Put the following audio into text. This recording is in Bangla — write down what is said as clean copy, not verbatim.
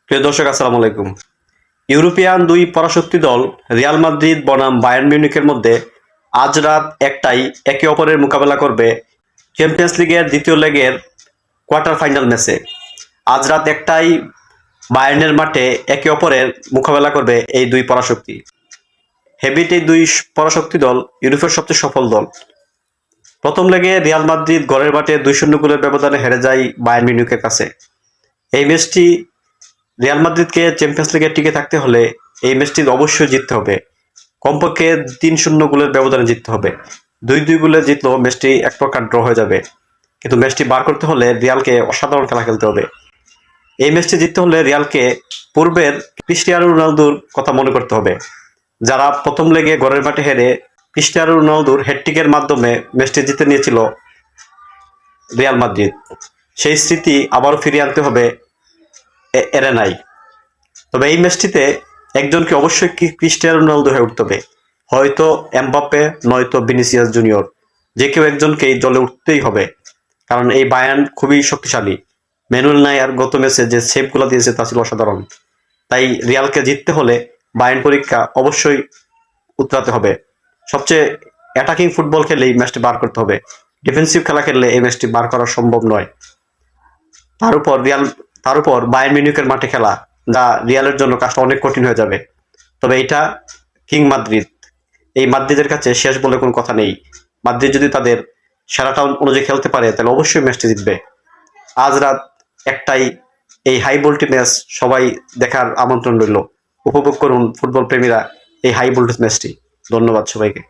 প্রিয় দর্শক, আসসালামু আলাইকুম। ইউরোপিয়ান দুই পরাশক্তি দল রিয়াল মাদ্রিদ বনাম বায়ার্ন মিউনিখের মধ্যে আজ রাত ১টায় একে অপরের মোকাবেলা করবে চ্যাম্পিয়ন্স লিগের দ্বিতীয় লেগের কোয়ার্টার ফাইনাল ম্যাচে। আজ রাত ১টায় বায়ার্নের মাঠে একে অপরের মোকাবেলা করবে এই দুই পরাশক্তি। হেভিট এই দুই পরাশক্তি দল ইউরোপের সবচেয়ে সফল দল। প্রথম লেগে রিয়াল মাদ্রিদ ঘরের মাঠে ২-০ গোলের ব্যবধানে হেরে যায় বায়ার্ন মিউনিখের কাছে। এই ম্যাচটি রিয়াল মাদ্রিদকে চ্যাম্পিয়ন্স লিগে টিকে থাকতে হলে এই ম্যাচটি অবশ্যই জিততে হবে। কমপক্ষে ৩-০ গোলের ব্যবধানে জিততে হবে। ২-২ গোলে জিতলেও ম্যাচটি এক প্রকার ড্র হয়ে যাবে। কিন্তু ম্যাচটি বার করতে হলে রিয়ালকে অসাধারণ খেলা খেলতে হবে। এই ম্যাচটি জিততে হলে রিয়ালকে পূর্বের ক্রিস্টিয়ানো রোনালদোর কথা মনে করতে হবে, যারা প্রথম লেগে ঘরের মাঠে হেরে ক্রিস্টিয়ানো রোনালদোর হ্যাটট্রিকের মাধ্যমে ম্যাচটি জিতে নিয়েছিল রিয়াল মাদ্রিদ। সেই স্মৃতি আবারও ফিরিয়ে আনতে হবে এরেনায়। তবে এই ম্যাচটিতে একজনকে অবশ্যই ক্রিস্টিয়ানো রোনালদো হয়ে উঠতে হবে, হয়তো এমবাপ্পে নয়তো ভিনিসিয়াস জুনিয়র, যে কেউ একজনকেই দলে উঠতেই হবে। কারণ এই বায়ার্ন খুবই শক্তিশালী। ম্যানুয়েল নায়ার গত ম্যাচে যে সেভগুলো দিয়েছে তা ছিল অসাধারণ। তাই রিয়ালকে জিততে হলে বায়ার্ন পরীক্ষা অবশ্যই উতরাতে হবে। সবচেয়ে অ্যাটাকিং ফুটবল খেলে এই ম্যাচটি বার করতে হবে। ডিফেন্সিভ খেলা খেললে এই ম্যাচটি বার করা সম্ভব নয়। তার উপর বায়ার্ন মিউনিখের মাঠে খেলা, যা রিয়ালের জন্য কাজটা অনেক কঠিন হয়ে যাবে। তবে এটা কিং মাদ্রিদ, এই মাদ্রিদের কাছে শেষ বলে কোনো কথা নেই। মাদ্রিদ যদি তাদের সেরাটা অনুযায়ী খেলতে পারে তাহলে অবশ্যই ম্যাচটি জিতবে। আজ রাত ১টায় এই হাই ভোল্টেজ ম্যাচ সবাই দেখার আমন্ত্রণ রইল। উপভোগ করুন ফুটবল প্রেমীরা এই হাই ভোল্টেজ ম্যাচটি। ধন্যবাদ সবাইকে।